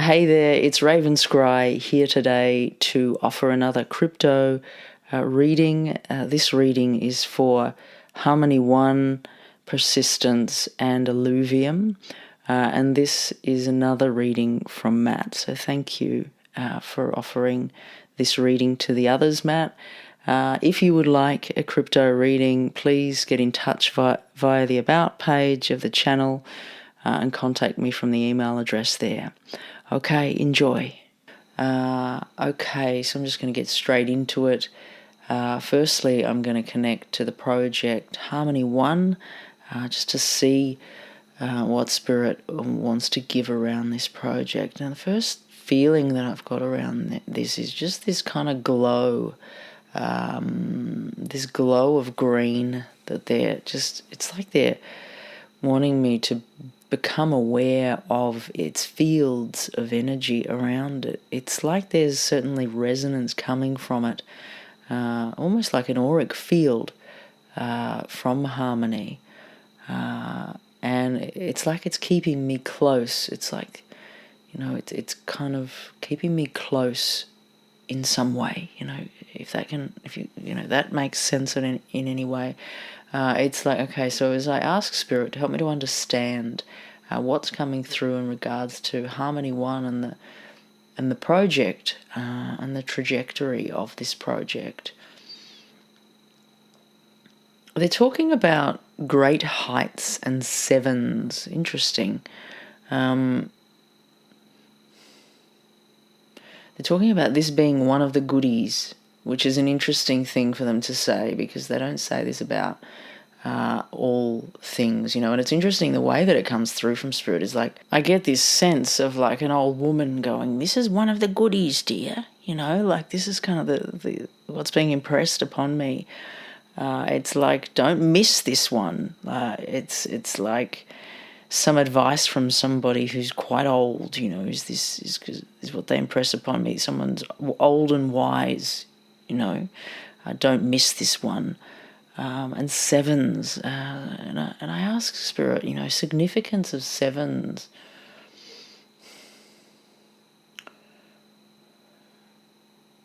Hey there, it's Raven Scry here today to offer another crypto reading. This reading is for Harmony 1, Persistence, and Illuvium. And this is another reading from Matt. So thank you for offering this reading to the others, Matt. If you would like a crypto reading, please get in touch via the About page of the channel and contact me from the email address there. Okay, enjoy. Okay, so I'm just going to get straight into it. Firstly, I'm going to connect to the project Harmony 1 just to see what Spirit wants to give around this project. And the first feeling that I've got around this is just this kind of glow, this glow of green that it's like they're wanting me to become aware of its fields of energy around it. It's like there's certainly resonance coming from it, almost like an auric field from Harmony. And it's like it's keeping me close. It's like, it's kind of keeping me close in some way, if that makes sense in any way. It's like, okay, so as I ask Spirit to help me to understand what's coming through in regards to Harmony 1 and the project and the trajectory of this project. They're talking about great heights and sevens. Interesting. They're talking about this being one of the goodies, which is an interesting thing for them to say, because they don't say this about all things, and it's interesting the way that it comes through from Spirit is like, I get this sense of like an old woman going, this is one of the goodies, dear, like this is kind of the what's being impressed upon me. It's like, don't miss this one. It's like some advice from somebody who's quite old, is what they impress upon me. Someone's old and wise, don't miss this one. And sevens, and I ask Spirit, significance of sevens.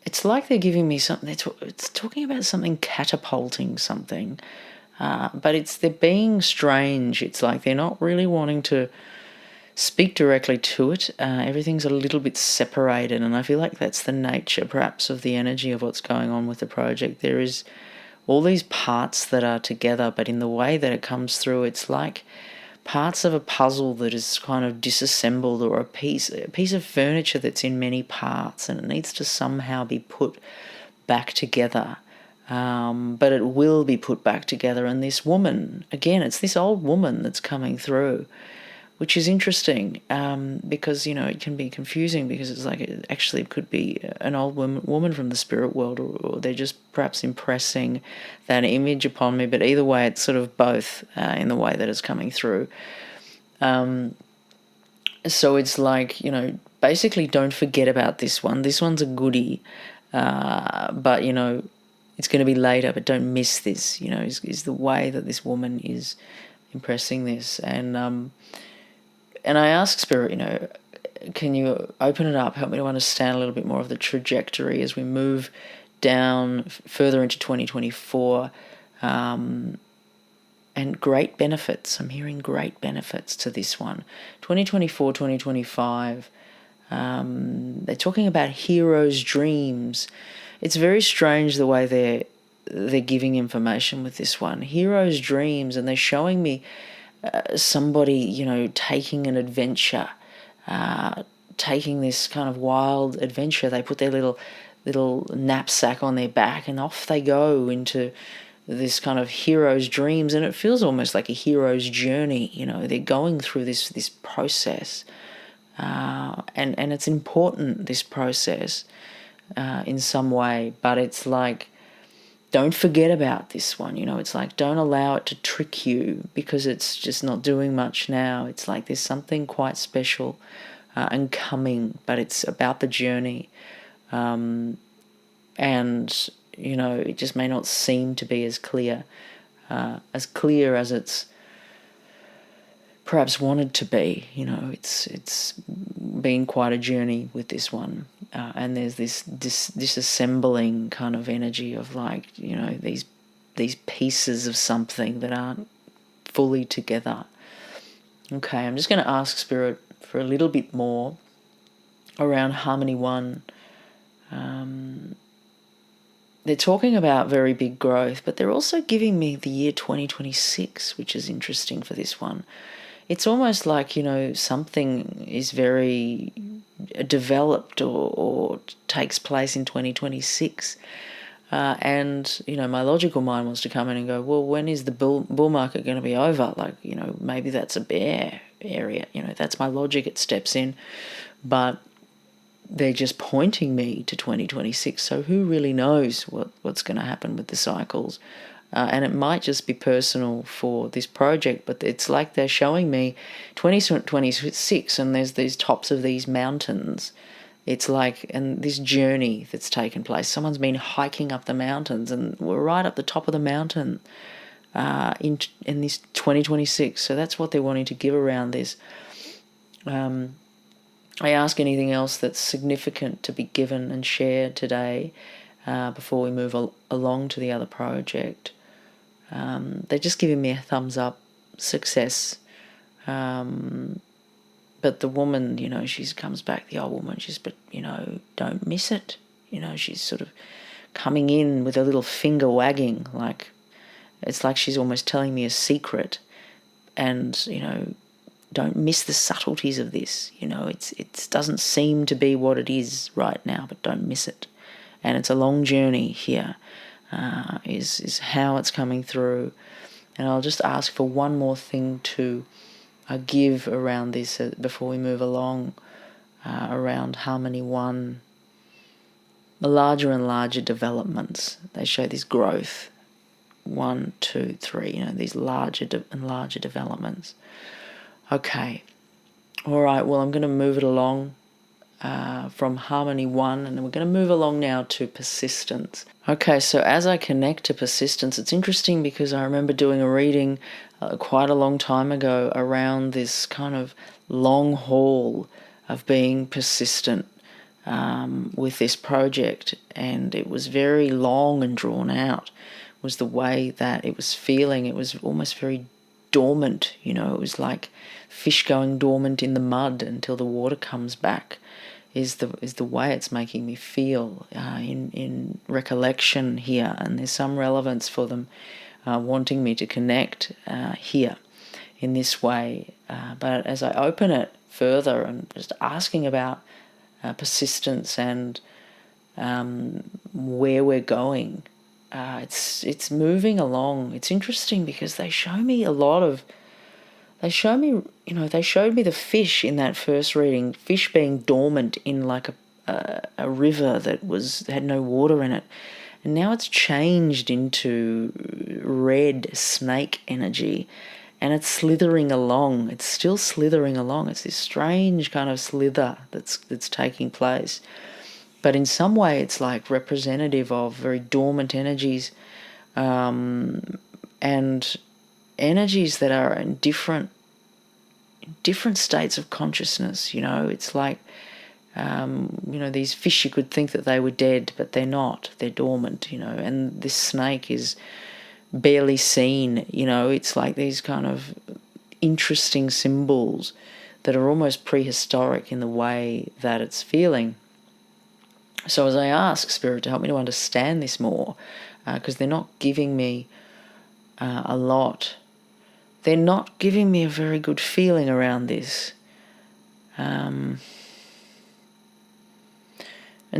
It's like they're giving me something. It's talking about something catapulting something, but they're being strange. It's like they're not really wanting to speak directly to it. Everything's a little bit separated, and I feel like that's the nature, perhaps, of the energy of what's going on with the project. There is all these parts that are together, but in the way that it comes through, it's like parts of a puzzle that is kind of disassembled, or a piece of furniture that's in many parts, and it needs to somehow be put back together. But it will be put back together, and this woman, again, it's this old woman that's coming through, which is interesting, because, it can be confusing, because it's like it actually could be an old woman from the spirit world, or they're just perhaps impressing that image upon me. But either way, it's sort of both in the way that it's coming through. So it's like, basically don't forget about this one. This one's a goodie, but, it's going to be later, but don't miss this, is the way that this woman is impressing this. And I ask Spirit, can you open it up, help me to understand a little bit more of the trajectory as we move down further into 2024, and great benefits. I'm hearing great benefits to this one. 2024, 2025, they're talking about heroes' dreams. It's very strange the way they're giving information with this one. Heroes' dreams, and they're showing me somebody, taking an adventure, taking this kind of wild adventure. They put their little knapsack on their back and off they go into this kind of hero's dreams, and it feels almost like a hero's journey. They're going through this process, and it's important, this process, in some way, but it's like, don't forget about this one. It's like, don't allow it to trick you, because it's just not doing much now. It's like there's something quite special and coming, but it's about the journey. And, it just may not seem to be as clear as it's perhaps wanted to be. It's been quite a journey with this one, and there's this disassembling kind of energy of these pieces of something that aren't fully together. Okay, I'm just going to ask Spirit for a little bit more around Harmony 1. They're talking about very big growth, but they're also giving me the year 2026, which is interesting for this one. It's almost like, something is very developed or takes place in 2026. And, my logical mind wants to come in and go, well, when is the bull market going to be over? Maybe that's a bear area. That's my logic. It steps in. But they're just pointing me to 2026. So who really knows what's going to happen with the cycles? And it might just be personal for this project, but it's like they're showing me 2026 and there's these tops of these mountains. It's like, and this journey that's taken place, someone's been hiking up the mountains and we're right up the top of the mountain in this 2026. So that's what they're wanting to give around this. I ask anything else that's significant to be given and shared today before we move along to the other project. They're just giving me a thumbs up, success. But the woman, she comes back, the old woman, but, don't miss it. She's sort of coming in with a little finger wagging, it's like she's almost telling me a secret. And, don't miss the subtleties of this. It doesn't seem to be what it is right now, but don't miss it. And it's a long journey here, is how it's coming through. And I'll just ask for one more thing to give around this before we move along, around Harmony 1. The larger and larger developments, they show this growth. 1, 2, 3, these larger and larger developments. Okay. All right, well, I'm going to move it along from Harmony 1, and then we're going to move along now to persistence. Okay, so as I connect to persistence, it's interesting because I remember doing a reading quite a long time ago around this kind of long haul of being persistent with this project, and it was very long and drawn out, was the way that it was feeling. It was almost very dormant, it was like fish going dormant in the mud until the water comes back, is the way it's making me feel in recollection here. And there's some relevance for them wanting me to connect here in this way. But as I open it further and just asking about persistence and where we're going, it's moving along. It's interesting because they show me they showed me the fish in that first reading, fish being dormant in like a river that had no water in it. And now it's changed into red snake energy, and it's slithering along. It's still slithering along. It's this strange kind of slither that's taking place. But in some way it's like representative of very dormant energies, and energies that are in different states of consciousness. It's like, these fish, you could think that they were dead, but they're not. They're dormant, and this snake is barely seen. It's like these kind of interesting symbols that are almost prehistoric in the way that it's feeling. So as I ask Spirit to help me to understand this more, because they're not giving me a lot. They're not giving me a very good feeling around this. And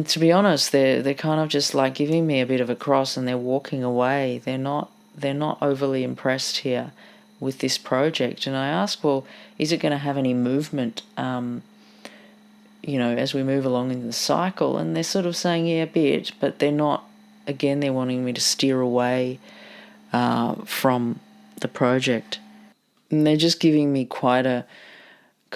to be honest, they're kind of just like giving me a bit of a cross and they're walking away. They're not overly impressed here with this project. And I ask, well, is it going to have any movement, as we move along in the cycle? And they're sort of saying, yeah, a bit, but they're not. Again, they're wanting me to steer away from the project. And they're just giving me quite a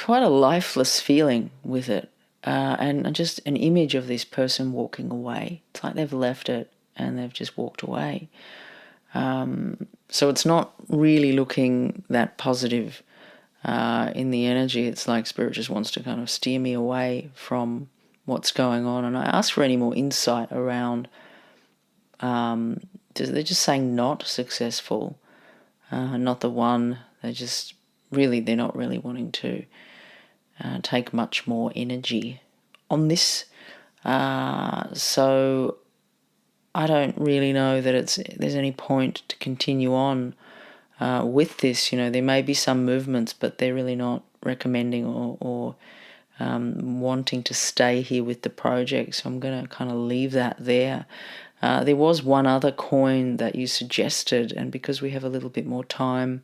lifeless feeling with it, and just an image of this person walking away. It's like they've left it and they've just walked away. So it's not really looking that positive in the energy. It's like Spirit just wants to kind of steer me away from what's going on. And I asked for any more insight around, they're just saying not successful, not the one. They're not really wanting to take much more energy on this. So I don't really know that there's any point to continue on with this. There may be some movements, but they're really not recommending or wanting to stay here with the project. So I'm going to kind of leave that there. There was one other coin that you suggested, and because we have a little bit more time,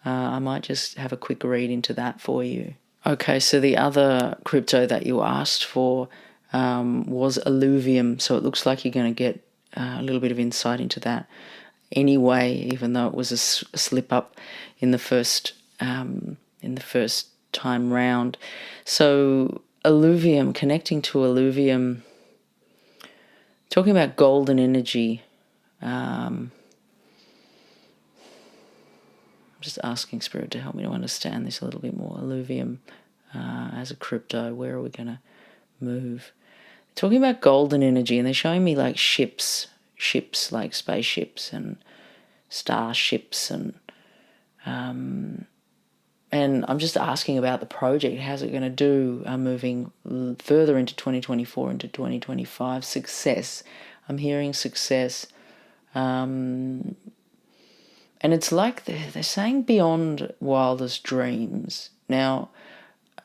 I might just have a quick read into that for you. Okay, so the other crypto that you asked for was Illuvium. So it looks like you're going to get a little bit of insight into that anyway, even though it was a slip up in the first time round. So Illuvium, connecting to Illuvium, talking about golden energy. I'm just asking Spirit to help me to understand this a little bit more. Illuvium as a crypto, where are we going to move? Talking about golden energy, and they're showing me like ships like spaceships and starships, and I'm just asking about the project. How's it going to do moving further into 2024, into 2025? Success. I'm hearing success. And it's like they're saying beyond wildest dreams. Now,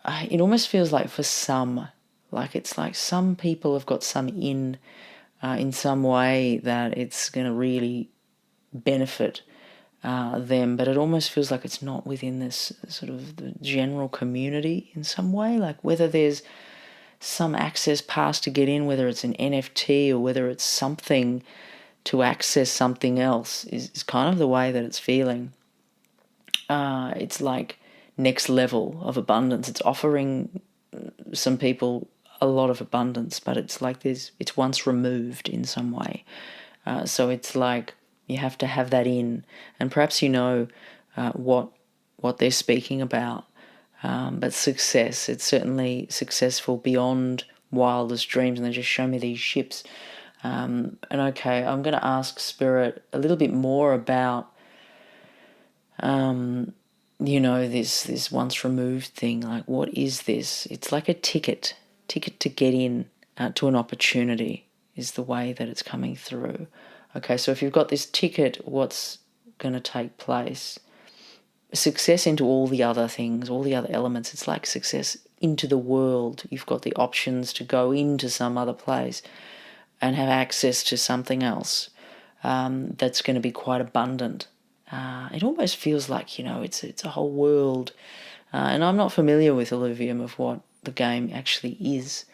it almost feels like for some, like it's like some people have got some in some way that it's going to really benefit them, but it almost feels like it's not within this sort of the general community in some way, like whether there's some access pass to get in, whether it's an NFT or whether it's something to access something else is kind of the way that it's feeling. It's like next level of abundance. It's offering some people a lot of abundance, but it's like it's once removed in some way. So it's like you have to have that in, and perhaps what they're speaking about. But success, it's certainly successful beyond wildest dreams, and they just show me these ships. And okay, I'm going to ask Spirit a little bit more about, this once removed thing. Like, what is this? It's like a ticket to get in to an opportunity is the way that it's coming through. Okay, so if you've got this ticket, what's going to take place? Success into all the other things, all the other elements. It's like success into the world. You've got the options to go into some other place and have access to something else that's going to be quite abundant. It almost feels like, it's a whole world. And I'm not familiar with Illuvium of what the game actually is,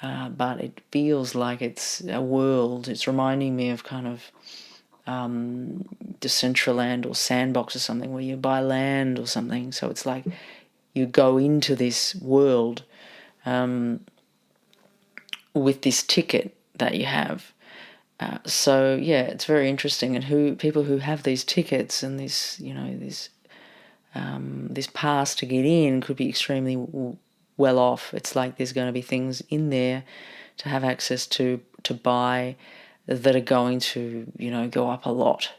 but it feels like it's a world. It's reminding me of kind of Decentraland or Sandbox or something, where you buy land or something. So it's like you go into this world with this ticket that you have. So yeah, it's very interesting, and people who have these tickets and this pass to get in could be extremely well off. It's like there's going to be things in there to have access to buy that are going to go up a lot.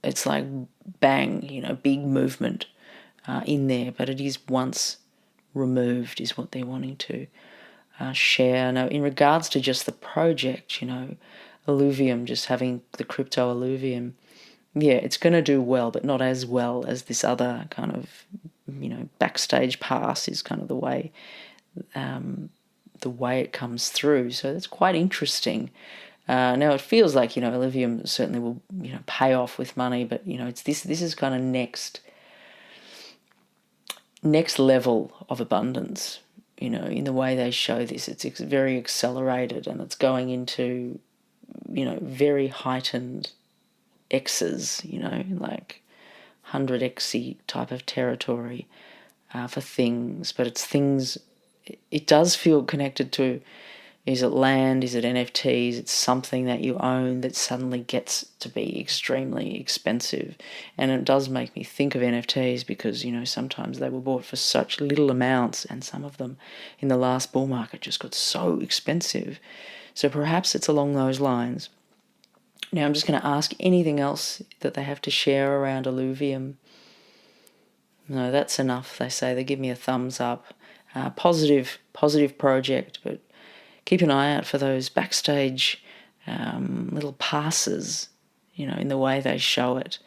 It's like bang, big movement in there, but it is once removed is what they're wanting to share. Now, in regards to just the project, Illuvium, just having the crypto Illuvium, yeah, it's going to do well, but not as well as this other kind of, backstage pass is kind of the way it comes through. So that's quite interesting. Now it feels like, Illuvium certainly will, pay off with money, but, it's this is kind of next level of abundance, in the way they show this. It's very accelerated, and it's going into, very heightened X's, like 100x type of territory for things. But it's things, it does feel connected to, Is it land? Is it NFTs? It's something that you own that suddenly gets to be extremely expensive. And it does make me think of NFTs because, sometimes they were bought for such little amounts, and some of them in the last bull market just got so expensive. So perhaps it's along those lines. Now I'm just going to ask anything else that they have to share around Illuvium. No, that's enough, they say. They give me a thumbs up. Positive project, but keep an eye out for those backstage little passes, in the way they show it.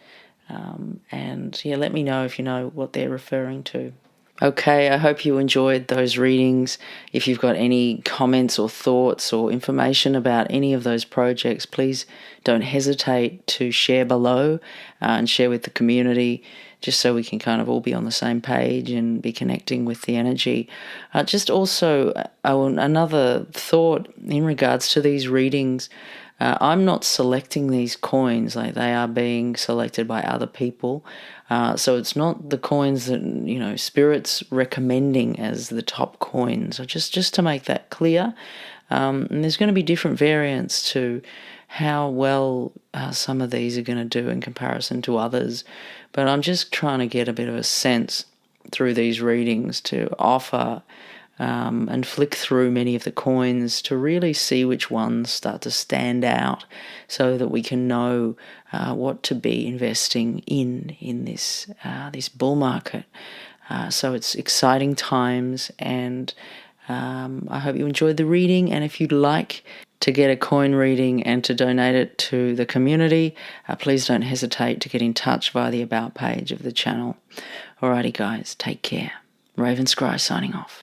And let me know if you know what they're referring to. Okay, I hope you enjoyed those readings. If you've got any comments or thoughts or information about any of those projects, please don't hesitate to share below and share with the community, just so we can kind of all be on the same page and be connecting with the energy. Just also, another thought in regards to these readings. I'm not selecting these coins, like they are being selected by other people. So it's not the coins that, Spirit's recommending as the top coins. So just to make that clear. And there's going to be different variants to how well some of these are going to do in comparison to others. But I'm just trying to get a bit of a sense through these readings to offer and flick through many of the coins to really see which ones start to stand out, so that we can know what to be investing in this bull market. So it's exciting times, and I hope you enjoyed the reading. And if you'd like to get a coin reading and to donate it to the community, please don't hesitate to get in touch via the About page of the channel. Alrighty guys, take care. Raven Scry signing off.